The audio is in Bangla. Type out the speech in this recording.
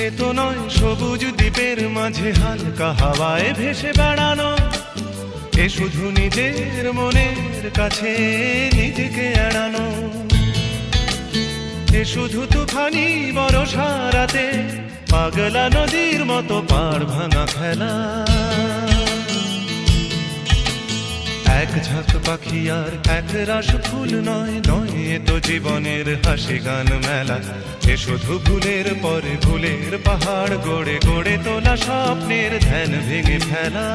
এ তো নয় সবুজ দ্বীপের মাঝে হালকা হাওয়ায় ভেসে বেড়ানো, এ শুধু নিজের মনের কাছে নিজেকে এড়ানো, এ শুধু তুফানি বর্ষা রাতে পাগলা নদীর মতো পাড় ভাঙা খেলা। এক ঝাঁক পাখি আর এক রাশ ফুল নয়, নয় এ তো জীবনের হাসি গান মেলা, এ শুধু ভুলের পরে ভুলের পাহাড় গড়ে গড়ে তোলা স্বপ্নের ধ্যান ভেঙে ফেলা।